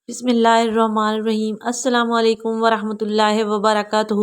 بسم اللہ الرحمن الرحیم۔ السلام علیکم ورحمۃ اللہ وبرکاتہ۔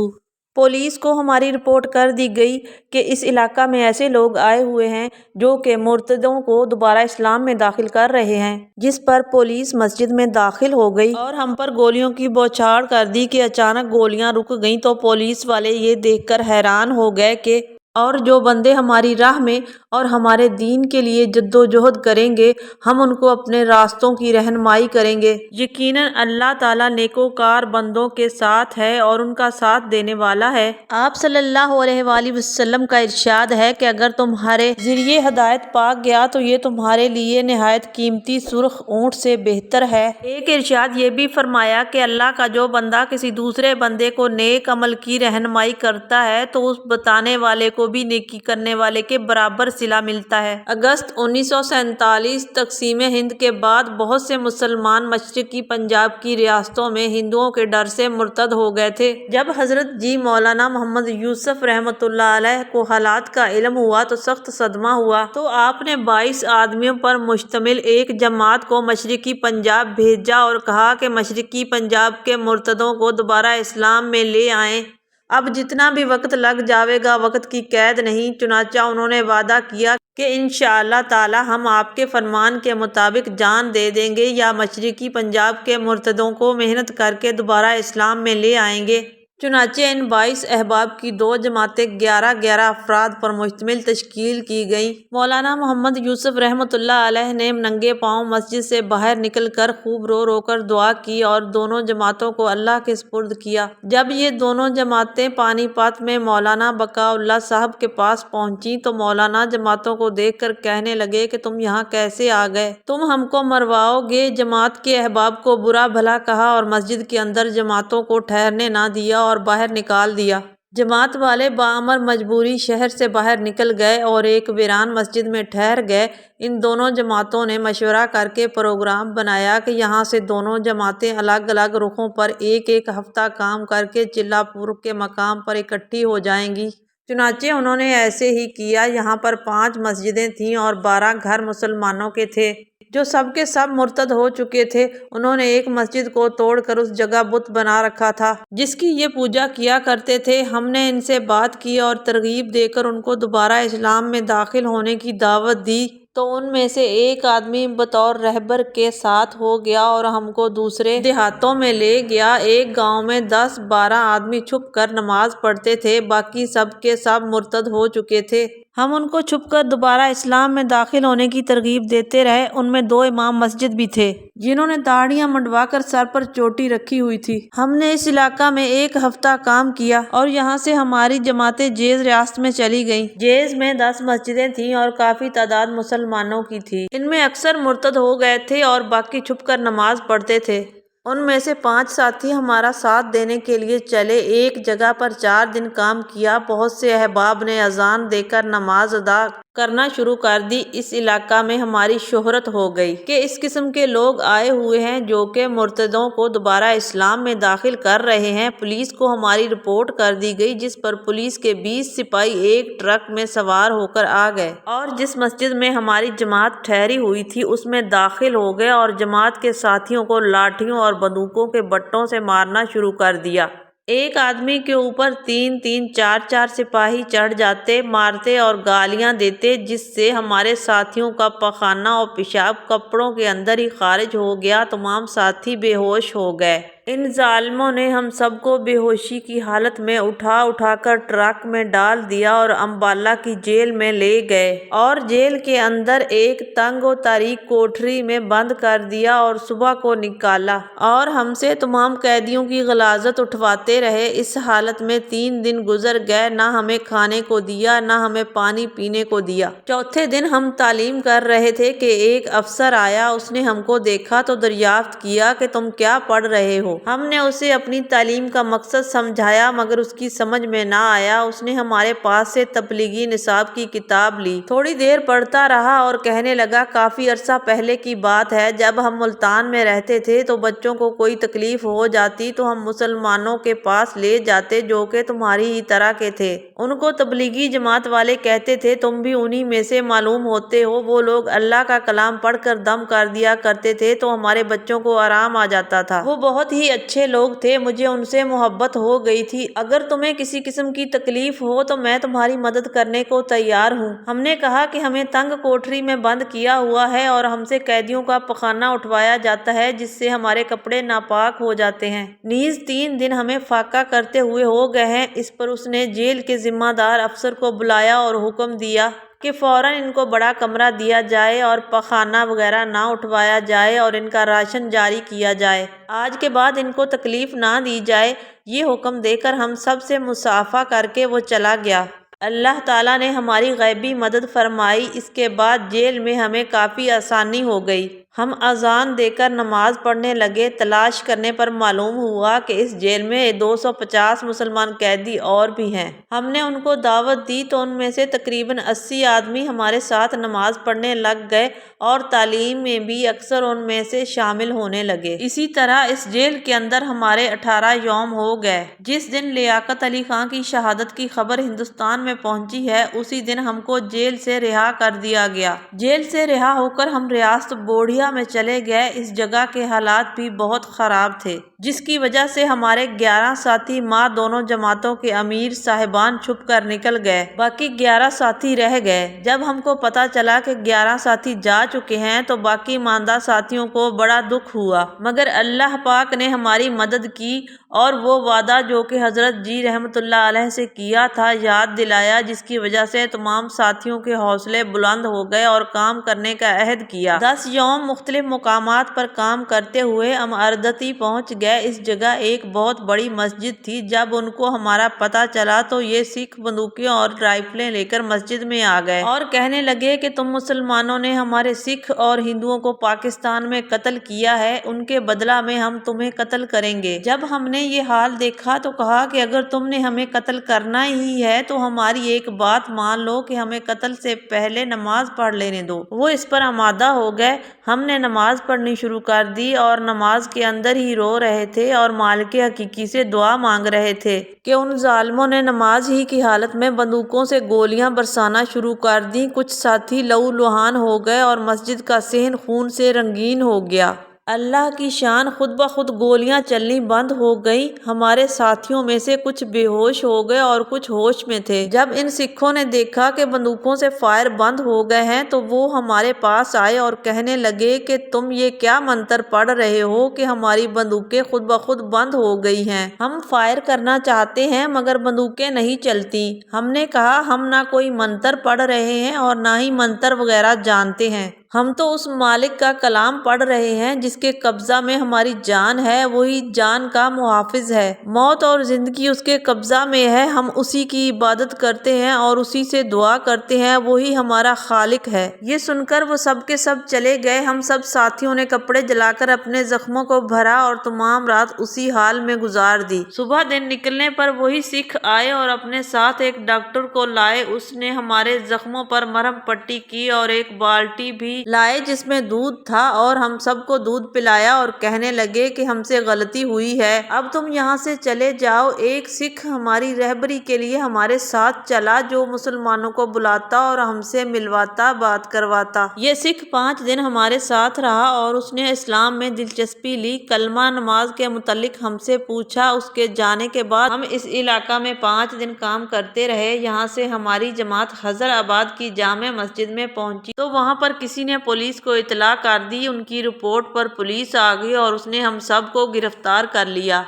پولیس کو ہماری رپورٹ کر دی گئی کہ اس علاقہ میں ایسے لوگ آئے ہوئے ہیں جو کہ مرتدوں کو دوبارہ اسلام میں داخل کر رہے ہیں، جس پر پولیس مسجد میں داخل ہو گئی اور ہم پر گولیوں کی بوچھاڑ کر دی کہ اچانک گولیاں رک گئیں تو پولیس والے یہ دیکھ کر حیران ہو گئے کہ اور جو بندے ہماری راہ میں اور ہمارے دین کے لیے جدوجہد کریں گے ہم ان کو اپنے راستوں کی رہنمائی کریں گے۔ یقیناً اللہ تعالیٰ نیکوکار بندوں کے ساتھ ہے اور ان کا ساتھ دینے والا ہے۔ آپ صلی اللہ علیہ وآلہ وسلم کا ارشاد ہے کہ اگر تمہارے ذریعے ہدایت پا گیا تو یہ تمہارے لیے نہایت قیمتی سرخ اونٹ سے بہتر ہے۔ ایک ارشاد یہ بھی فرمایا کہ اللہ کا جو بندہ کسی دوسرے بندے کو نیک عمل کی رہنمائی کرتا ہے تو اس بتانے والے کو بھی نیکی کرنے والے کے برابر صلہ ملتا ہے۔ اگست 1947 تقسیم ہند کے بعد بہت سے مسلمان مشرقی پنجاب کی ریاستوں میں ہندوؤں کے ڈر سے مرتد ہو گئے تھے۔ جب حضرت جی مولانا محمد یوسف رحمۃ اللہ علیہ کو حالات کا علم ہوا تو سخت صدمہ ہوا، تو آپ نے 22 آدمیوں پر مشتمل ایک جماعت کو مشرقی پنجاب بھیجا اور کہا کہ مشرقی پنجاب کے مرتدوں کو دوبارہ اسلام میں لے آئیں۔ اب جتنا بھی وقت لگ جائے گا وقت کی قید نہیں۔ چنانچہ انہوں نے وعدہ کیا کہ انشاءاللہ تعالی ہم آپ کے فرمان کے مطابق جان دے دیں گے یا مشرقی پنجاب کے مرتدوں کو محنت کر کے دوبارہ اسلام میں لے آئیں گے۔ چنانچہ ان 22 احباب کی 2 جماعتیں 11 افراد پر مشتمل تشکیل کی گئیں۔ مولانا محمد یوسف رحمۃ اللہ علیہ نے ننگے پاؤں مسجد سے باہر نکل کر خوب رو رو کر دعا کی اور دونوں جماعتوں کو اللہ کے سپرد کیا۔ جب یہ دونوں جماعتیں پانی پت میں مولانا بقاء اللہ صاحب کے پاس پہنچیں تو مولانا جماعتوں کو دیکھ کر کہنے لگے کہ تم یہاں کیسے آ گئے؟ تم ہم کو مرواؤ گے؟ جماعت کے احباب کو برا بھلا کہا اور مسجد کے اندر جماعتوں کو ٹھہرنے نہ دیا اور باہر نکال دیا۔ جماعت والے بامر مجبوری شہر سے باہر نکل گئے اور ایک ویران مسجد میں ٹھہر گئے۔ ان دونوں جماعتوں نے مشورہ کر کے پروگرام بنایا کہ یہاں سے دونوں جماعتیں الگ الگ رخوں پر ایک ہفتہ کام کر کے چلا پور کے مقام پر اکٹھی ہو جائیں گی۔ چنانچہ انہوں نے ایسے ہی کیا۔ یہاں پر 5 مسجدیں تھیں اور 12 گھر مسلمانوں کے تھے جو سب کے سب مرتد ہو چکے تھے۔ انہوں نے ایک مسجد کو توڑ کر اس جگہ بت بنا رکھا تھا جس کی یہ پوجا کیا کرتے تھے۔ ہم نے ان سے بات کی اور ترغیب دے کر ان کو دوبارہ اسلام میں داخل ہونے کی دعوت دی تو ان میں سے ایک آدمی بطور رہبر کے ساتھ ہو گیا اور ہم کو دوسرے دیہاتوں میں لے گیا۔ ایک گاؤں میں 10-12 آدمی چھپ کر نماز پڑھتے تھے، باقی سب کے سب مرتد ہو چکے تھے۔ ہم ان کو چھپ کر دوبارہ اسلام میں داخل ہونے کی ترغیب دیتے رہے۔ ان میں 2 امام مسجد بھی تھے جنہوں نے داڑھیاں منڈوا کر سر پر چوٹی رکھی ہوئی تھی۔ ہم نے اس علاقہ میں 1 ہفتہ کام کیا اور یہاں سے ہماری جماعتیں جیز ریاست میں چلی گئیں۔ جیز میں 10 مسجدیں تھیں اور کافی تعداد مسلمانوں کی تھی۔ ان میں اکثر مرتد ہو گئے تھے اور باقی چھپ کر نماز پڑھتے تھے۔ ان میں سے 5 ساتھی ہمارا ساتھ دینے کے لیے چلے۔ ایک جگہ پر 4 دن کام کیا۔ بہت سے احباب نے اذان دے کر نماز ادا کرنا شروع کر دی۔ اس علاقہ میں ہماری شہرت ہو گئی کہ اس قسم کے لوگ آئے ہوئے ہیں جو کہ مرتدوں کو دوبارہ اسلام میں داخل کر رہے ہیں۔ پولیس کو ہماری رپورٹ کر دی گئی جس پر پولیس کے 20 سپاہی ایک ٹرک میں سوار ہو کر آ گئے اور جس مسجد میں ہماری جماعت ٹھہری ہوئی تھی اس میں داخل ہو گئے اور جماعت کے ساتھیوں کو لاٹھیوں اور بندوقوں کے بٹوں سے مارنا شروع کر دیا۔ ایک آدمی کے اوپر 3-3 4-4 سپاہی چڑھ جاتے، مارتے اور گالیاں دیتے جس سے ہمارے ساتھیوں کا پخانہ اور پیشاب کپڑوں کے اندر ہی خارج ہو گیا۔ تمام ساتھی بے ہوش ہو گئے۔ ان ظالموں نے ہم سب کو بے ہوشی کی حالت میں اٹھا کر ٹرک میں ڈال دیا اور امبالہ کی جیل میں لے گئے اور جیل کے اندر ایک تنگ و تاریک کوٹھری میں بند کر دیا اور صبح کو نکالا اور ہم سے تمام قیدیوں کی غلاظت اٹھواتے رہے۔ اس حالت میں 3 دن گزر گئے، نہ ہمیں کھانے کو دیا نہ ہمیں پانی پینے کو دیا۔ چوتھے دن ہم تعلیم کر رہے تھے کہ ایک افسر آیا۔ اس نے ہم کو دیکھا تو دریافت کیا کہ تم کیا پڑھ رہے ہو؟ ہم نے اسے اپنی تعلیم کا مقصد سمجھایا مگر اس کی سمجھ میں نہ آیا۔ اس نے ہمارے پاس سے تبلیغی نصاب کی کتاب لی، تھوڑی دیر پڑھتا رہا اور کہنے لگا، کافی عرصہ پہلے کی بات ہے، جب ہم ملتان میں رہتے تھے تو بچوں کو کوئی تکلیف ہو جاتی تو ہم مسلمانوں کے پاس لے جاتے جو کہ تمہاری ہی طرح کے تھے۔ ان کو تبلیغی جماعت والے کہتے تھے، تم بھی انہی میں سے معلوم ہوتے ہو۔ وہ لوگ اللہ کا کلام پڑھ کر دم کر دیا کرتے تھے تو ہمارے بچوں کو آرام آ جاتا تھا۔ وہ بہت ہی اچھے لوگ تھے، مجھے ان سے محبت ہو گئی تھی۔ اگر تمہیں کسی قسم کی تکلیف ہو تو میں تمہاری مدد کرنے کو تیار ہوں۔ ہم نے کہا کہ ہمیں تنگ کوٹری میں بند کیا ہوا ہے اور ہم سے قیدیوں کا پخانہ اٹھوایا جاتا ہے جس سے ہمارے کپڑے ناپاک ہو جاتے ہیں، نیز 3 دن ہمیں فاقہ کرتے ہوئے ہو گئے ہیں۔ اس پر اس نے جیل کے ذمہ دار افسر کو بلایا اور حکم دیا کہ فوراً ان کو بڑا کمرہ دیا جائے اور پخانہ وغیرہ نہ اٹھوایا جائے اور ان کا راشن جاری کیا جائے۔ آج کے بعد ان کو تکلیف نہ دی جائے۔ یہ حکم دے کر ہم سب سے مصافحہ کر کے وہ چلا گیا۔ اللہ تعالیٰ نے ہماری غیبی مدد فرمائی۔ اس کے بعد جیل میں ہمیں کافی آسانی ہو گئی۔ ہم اذان دے کر نماز پڑھنے لگے۔ تلاش کرنے پر معلوم ہوا کہ اس جیل میں 250 مسلمان قیدی اور بھی ہیں۔ ہم نے ان کو دعوت دی تو ان میں سے تقریباً 80 آدمی ہمارے ساتھ نماز پڑھنے لگ گئے اور تعلیم میں بھی اکثر ان میں سے شامل ہونے لگے۔ اسی طرح اس جیل کے اندر ہمارے 18 یوم ہو گئے۔ جس دن لیاقت علی خان کی شہادت کی خبر ہندوستان میں پہنچی ہے اسی دن ہم کو جیل سے رہا کر دیا گیا۔ جیل سے رہا ہو کر ہم ریاست بوڑھیا میں چلے گئے۔ اس جگہ کے حالات بھی بہت خراب تھے جس کی وجہ سے ہمارے 11 ساتھی ماں دونوں جماعتوں کے امیر صاحبان چھپ کر نکل گئے، باقی 11 ساتھی رہ گئے۔ جب ہم کو پتہ چلا کہ 11 ساتھی جا چکے ہیں تو باقی ماندہ ساتھیوں کو بڑا دکھ ہوا، مگر اللہ پاک نے ہماری مدد کی اور وہ وعدہ جو کہ حضرت جی رحمۃ اللہ علیہ سے کیا تھا یاد دلایا، جس کی وجہ سے تمام ساتھیوں کے حوصلے بلند ہو گئے اور کام کرنے کا عہد کیا۔ 10 یوم مختلف مقامات پر کام کرتے ہوئے ہم اردتی پہنچ گئے۔ اس جگہ ایک بہت بڑی مسجد تھی۔ جب ان کو ہمارا پتہ چلا تو یہ سکھ بندوقیں اور رائفلیں لے کر مسجد میں آ گئے اور کہنے لگے کہ تم مسلمانوں نے ہمارے سکھ اور ہندوؤں کو پاکستان میں قتل کیا ہے، ان کے بدلہ میں ہم تمہیں قتل کریں گے۔ جب ہم نے یہ حال دیکھا تو کہا کہ اگر تم نے ہمیں قتل کرنا ہی ہے تو ہماری ایک بات مان لو کہ ہمیں قتل سے پہلے نماز پڑھ لینے دو۔ وہ اس پر آمادہ ہو گئے۔ ہم نے نماز پڑھنی شروع کر دی اور نماز کے اندر ہی رو رہے تھے اور مالک حقیقی سے دعا مانگ رہے تھے کہ ان ظالموں نے نماز ہی کی حالت میں بندوقوں سے گولیاں برسانا شروع کر دیں۔ کچھ ساتھی لہو لہان ہو گئے اور مسجد کا صحن خون سے رنگین ہو گیا۔ اللہ کی شان، خود بخود گولیاں چلنی بند ہو گئیں۔ ہمارے ساتھیوں میں سے کچھ بے ہوش ہو گئے اور کچھ ہوش میں تھے۔ جب ان سکھوں نے دیکھا کہ بندوقوں سے فائر بند ہو گئے ہیں تو وہ ہمارے پاس آئے اور کہنے لگے کہ تم یہ کیا منتر پڑھ رہے ہو کہ ہماری بندوقیں خود بخود بند ہو گئی ہیں؟ ہم فائر کرنا چاہتے ہیں مگر بندوقیں نہیں چلتی۔ ہم نے کہا ہم نہ کوئی منتر پڑھ رہے ہیں اور نہ ہی منتر وغیرہ جانتے ہیں، ہم تو اس مالک کا کلام پڑھ رہے ہیں جس کے قبضہ میں ہماری جان ہے، وہی جان کا محافظ ہے، موت اور زندگی اس کے قبضہ میں ہے، ہم اسی کی عبادت کرتے ہیں اور اسی سے دعا کرتے ہیں، وہی ہمارا خالق ہے۔ یہ سن کر وہ سب کے سب چلے گئے۔ ہم سب ساتھیوں نے کپڑے جلا کر اپنے زخموں کو بھرا اور تمام رات اسی حال میں گزار دی۔ صبح دن نکلنے پر وہی سکھ آئے اور اپنے ساتھ ایک ڈاکٹر کو لائے۔ اس نے ہمارے زخموں پر مرہم پٹی کی اور ایک بالٹی بھی لائے جس میں دودھ تھا اور ہم سب کو دودھ پلایا اور کہنے لگے کہ ہم سے غلطی ہوئی ہے، اب تم یہاں سے چلے جاؤ۔ ایک سکھ ہماری رہبری کے لیے ہمارے ساتھ چلا جو مسلمانوں کو بلاتا اور ہم سے ملواتا، بات کرواتا۔ یہ سکھ 5 دن ہمارے ساتھ رہا اور اس نے اسلام میں دلچسپی لی، کلمہ نماز کے متعلق ہم سے پوچھا۔ اس کے جانے کے بعد ہم اس علاقہ میں 5 دن کام کرتے رہے۔ یہاں سے ہماری جماعت حضر آباد کی جامع مسجد میں پہنچی تو وہاں پر کسی نے پولیس کو اطلاع کر دی۔ ان کی رپورٹ پر پولیس آ گئی اور اس نے ہم سب کو گرفتار کر لیا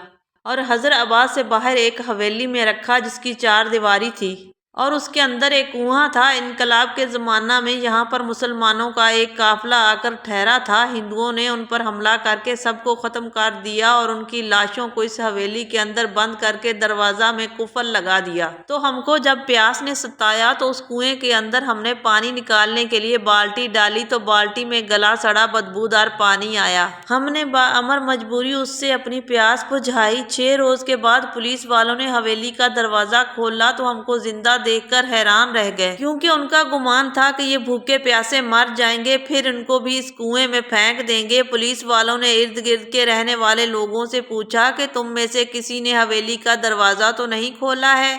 اور حضر آباد سے باہر ایک حویلی میں رکھا جس کی 4 دیواری تھی۔ اور اس کے اندر ایک کنواں تھا۔ انقلاب کے زمانہ میں یہاں پر مسلمانوں کا ایک قافلہ آ کر ٹھہرا تھا۔ ہندوؤں نے ان پر حملہ کر کے سب کو ختم کر دیا اور ان کی لاشوں کو اس حویلی کے اندر بند کر کے دروازہ میں قفل لگا دیا۔ تو ہم کو جب پیاس نے ستایا تو اس کنویں کے اندر ہم نے پانی نکالنے کے لیے بالٹی ڈالی تو بالٹی میں گلا سڑا بدبودار پانی آیا۔ ہم نے بامر مجبوری اس سے اپنی پیاس بجھائی۔ 6 روز کے بعد پولیس والوں نے حویلی کا دروازہ کھولا تو ہم کو زندہ دیکھ کر حیران رہ گئے، کیونکہ ان کا گمان تھا کہ یہ بھوکے پیاسے مر جائیں گے، پھر ان کو بھی اس کنویں میں پھینک دیں گے۔ پولیس والوں نے ارد گرد کے رہنے والے لوگوں سے پوچھا کہ تم میں سے کسی نے حویلی کا دروازہ تو نہیں کھولا ہے؟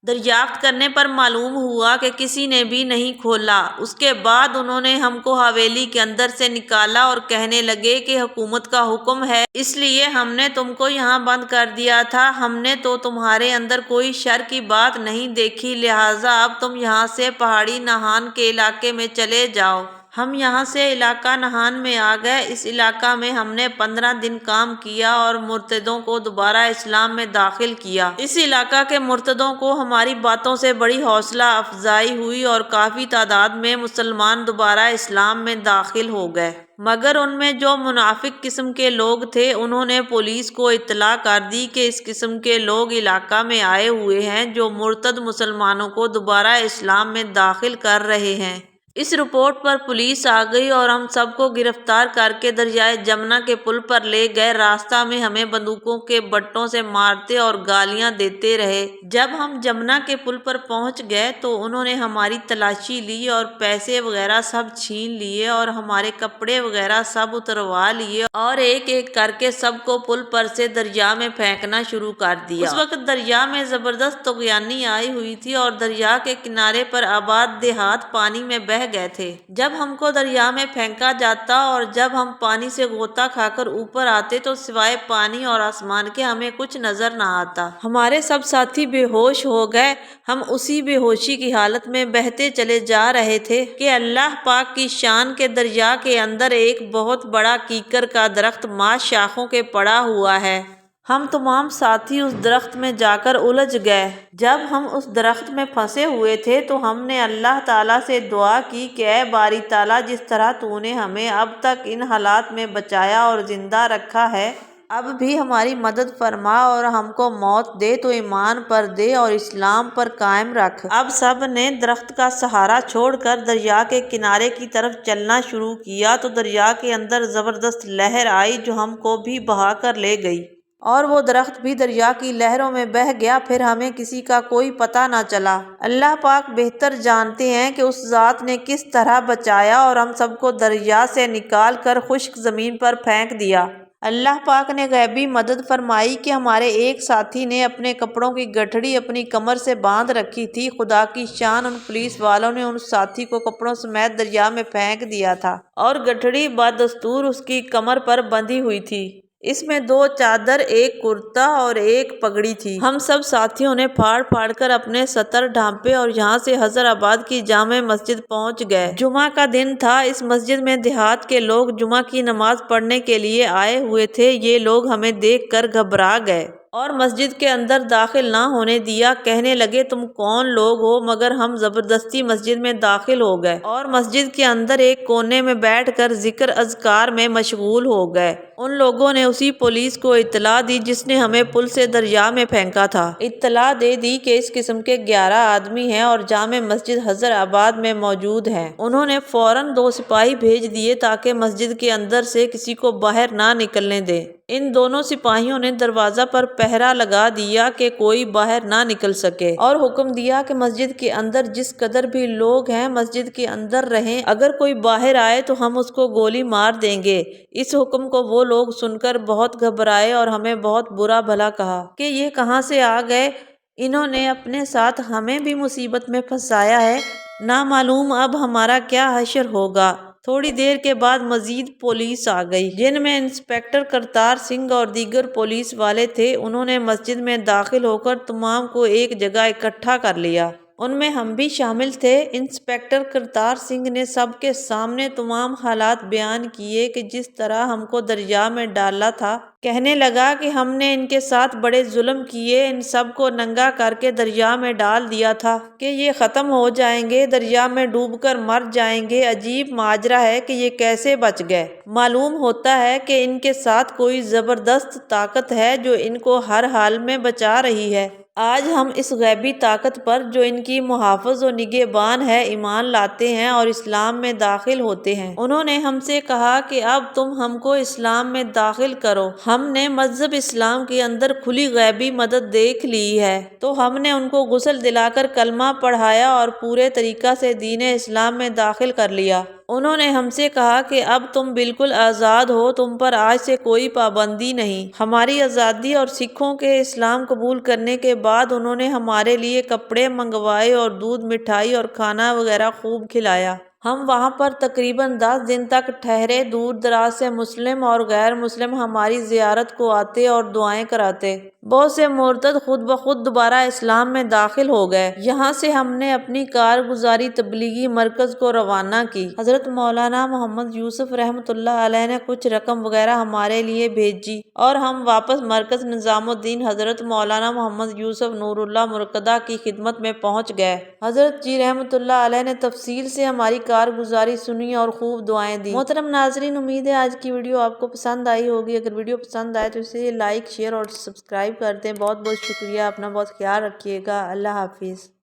دریافت کرنے پر معلوم ہوا کہ کسی نے بھی نہیں کھولا۔ اس کے بعد انہوں نے ہم کو حویلی کے اندر سے نکالا اور کہنے لگے کہ حکومت کا حکم ہے، اس لیے ہم نے تم کو یہاں بند کر دیا تھا۔ ہم نے تو تمہارے اندر کوئی شر کی بات نہیں دیکھی، لہٰذا اب تم یہاں سے پہاڑی نہان کے علاقے میں چلے جاؤ۔ ہم یہاں سے علاقہ نہان میں آ گئے۔ اس علاقہ میں ہم نے 15 دن کام کیا اور مرتدوں کو دوبارہ اسلام میں داخل کیا۔ اس علاقہ کے مرتدوں کو ہماری باتوں سے بڑی حوصلہ افزائی ہوئی اور کافی تعداد میں مسلمان دوبارہ اسلام میں داخل ہو گئے، مگر ان میں جو منافق قسم کے لوگ تھے انہوں نے پولیس کو اطلاع کر دی کہ اس قسم کے لوگ علاقہ میں آئے ہوئے ہیں جو مرتد مسلمانوں کو دوبارہ اسلام میں داخل کر رہے ہیں۔ اس رپورٹ پر پولیس آ گئی اور ہم سب کو گرفتار کر کے دریائے جمنا کے پل پر لے گئے۔ راستہ میں ہمیں بندوقوں کے بٹوں سے مارتے اور گالیاں دیتے رہے۔ جب ہم جمنا کے پل پر پہنچ گئے تو انہوں نے ہماری تلاشی لی اور پیسے وغیرہ سب چھین لیے اور ہمارے کپڑے وغیرہ سب اتروا لیے اور ایک ایک کر کے سب کو پل پر سے دریا میں پھینکنا شروع کر دیا۔ اس وقت دریا میں زبردست طغیانی آئی ہوئی تھی اور دریا کے کنارے پر آباد دیہات پانی میں بہہ گئے تھے۔ جب ہم کو دریا میں پھینکا جاتا اور جب ہم پانی سے غوطہ کھا کر اوپر آتے تو سوائے پانی اور آسمان کے ہمیں کچھ نظر نہ آتا۔ ہمارے سب ساتھی بے ہوش ہو گئے۔ ہم اسی بے ہوشی کی حالت میں بہتے چلے جا رہے تھے کہ اللہ پاک کی شان کے دریا کے اندر ایک بہت بڑا کیکر کا درخت ماہ شاخوں کے پڑا ہوا ہے۔ ہم تمام ساتھی اس درخت میں جا کر الجھ گئے۔ جب ہم اس درخت میں پھنسے ہوئے تھے تو ہم نے اللہ تعالیٰ سے دعا کی کہ اے باری تعالیٰ، جس طرح تو نے ہمیں اب تک ان حالات میں بچایا اور زندہ رکھا ہے، اب بھی ہماری مدد فرما اور ہم کو موت دے تو ایمان پر دے اور اسلام پر قائم رکھ۔ اب سب نے درخت کا سہارا چھوڑ کر دریا کے کنارے کی طرف چلنا شروع کیا تو دریا کے اندر زبردست لہر آئی جو ہم کو بھی بہا کر لے گئی اور وہ درخت بھی دریا کی لہروں میں بہہ گیا۔ پھر ہمیں کسی کا کوئی پتہ نہ چلا۔ اللہ پاک بہتر جانتے ہیں کہ اس ذات نے کس طرح بچایا اور ہم سب کو دریا سے نکال کر خشک زمین پر پھینک دیا۔ اللہ پاک نے غیبی مدد فرمائی کہ ہمارے ایک ساتھی نے اپنے کپڑوں کی گٹھڑی اپنی کمر سے باندھ رکھی تھی۔ خدا کی شان، ان پولیس والوں نے ان ساتھی کو کپڑوں سمیت دریا میں پھینک دیا تھا اور گٹھڑی بدستور اس کی کمر پر بندھی ہوئی تھی۔ اس میں 2 چادر، ایک کرتا اور ایک پگڑی تھی۔ ہم سب ساتھیوں نے پھاڑ پھاڑ کر اپنے ستر ڈھانپے اور یہاں سے حیدرآباد کی جامع مسجد پہنچ گئے۔ جمعہ کا دن تھا۔ اس مسجد میں دیہات کے لوگ جمعہ کی نماز پڑھنے کے لیے آئے ہوئے تھے۔ یہ لوگ ہمیں دیکھ کر گھبرا گئے اور مسجد کے اندر داخل نہ ہونے دیا۔ کہنے لگے تم کون لوگ ہو؟ مگر ہم زبردستی مسجد میں داخل ہو گئے اور مسجد کے اندر ایک کونے میں بیٹھ کر ذکر اذکار میں مشغول ہو گئے۔ ان لوگوں نے اسی پولیس کو اطلاع دی جس نے ہمیں پل سے دریا میں پھینکا تھا۔ اطلاع دے دی کہ اس قسم کے 11 آدمی ہیں اور جامع مسجد حیدرآباد میں موجود ہیں۔ انہوں نے فوراً 2 سپاہی بھیج دیے تاکہ مسجد کے اندر سے کسی کو باہر نہ نکلنے دیں۔ ان دونوں سپاہیوں نے دروازہ پر پہرا لگا دیا کہ کوئی باہر نہ نکل سکے اور حکم دیا کہ مسجد کے اندر جس قدر بھی لوگ ہیں مسجد کے اندر رہیں، اگر کوئی باہر آئے تو ہم اس کو گولی مار دیں گے۔ اس حکم کو وہ لوگ سن کر بہت گھبرائے اور ہمیں بہت برا بھلا کہا کہ یہ کہاں سے آ گئے، انہوں نے اپنے ساتھ ہمیں بھی مصیبت میں پھنسایا ہے، نہ معلوم اب ہمارا کیا حشر ہوگا۔ تھوڑی دیر کے بعد مزید پولیس آ گئی جن میں انسپکٹر کرتار سنگھ اور دیگر پولیس والے تھے۔ انہوں نے مسجد میں داخل ہو کر تمام کو ایک جگہ اکٹھا کر لیا۔ ان میں ہم بھی شامل تھے۔ انسپکٹر کرتار سنگھ نے سب کے سامنے تمام حالات بیان کیے کہ جس طرح ہم کو دریا میں ڈالا تھا۔ کہنے لگا کہ ہم نے ان کے ساتھ بڑے ظلم کیے، ان سب کو ننگا کر کے دریا میں ڈال دیا تھا کہ یہ ختم ہو جائیں گے، دریا میں ڈوب کر مر جائیں گے۔ عجیب ماجرا ہے کہ یہ کیسے بچ گئے۔ معلوم ہوتا ہے کہ ان کے ساتھ کوئی زبردست طاقت ہے جو ان کو ہر حال میں بچا رہی ہے۔ آج ہم اس غیبی طاقت پر جو ان کی محافظ و نگہبان ہے ایمان لاتے ہیں اور اسلام میں داخل ہوتے ہیں۔ انہوں نے ہم سے کہا کہ اب تم ہم کو اسلام میں داخل کرو۔ ہم نے مذہب اسلام کے اندر کھلی غیبی مدد دیکھ لی ہے تو ہم نے ان کو غسل دلا کر کلمہ پڑھایا اور پورے طریقہ سے دین اسلام میں داخل کر لیا۔ انہوں نے ہم سے کہا کہ اب تم بالکل آزاد ہو، تم پر آج سے کوئی پابندی نہیں۔ ہماری آزادی اور سکھوں کے اسلام قبول کرنے کے بعد انہوں نے ہمارے لیے کپڑے منگوائے اور دودھ، مٹھائی اور کھانا وغیرہ خوب کھلایا۔ ہم وہاں پر تقریباً 10 دن تک ٹھہرے۔ دور دراز سے مسلم اور غیر مسلم ہماری زیارت کو آتے اور دعائیں کراتے۔ بہت سے مرتد خود بخود دوبارہ اسلام میں داخل ہو گئے۔ یہاں سے ہم نے اپنی کارگزاری تبلیغی مرکز کو روانہ کی۔ حضرت مولانا محمد یوسف رحمۃ اللہ علیہ نے کچھ رقم وغیرہ ہمارے لیے بھیجی اور ہم واپس مرکز نظام الدین حضرت مولانا محمد یوسف نور اللہ مرکزہ کی خدمت میں پہنچ گئے۔ حضرت جی رحمۃ اللہ علیہ نے تفصیل سے ہماری کارگزاری سنی اور خوب دعائیں دی۔ محترم ناظرین، امید ہے آج کی ویڈیو آپ کو پسند آئی ہوگی۔ اگر ویڈیو پسند آئے تو اسے لائک، شیئر اور سبسکرائب کر دیں۔ بہت بہت شکریہ۔ اپنا بہت خیال رکھیے گا۔ اللہ حافظ۔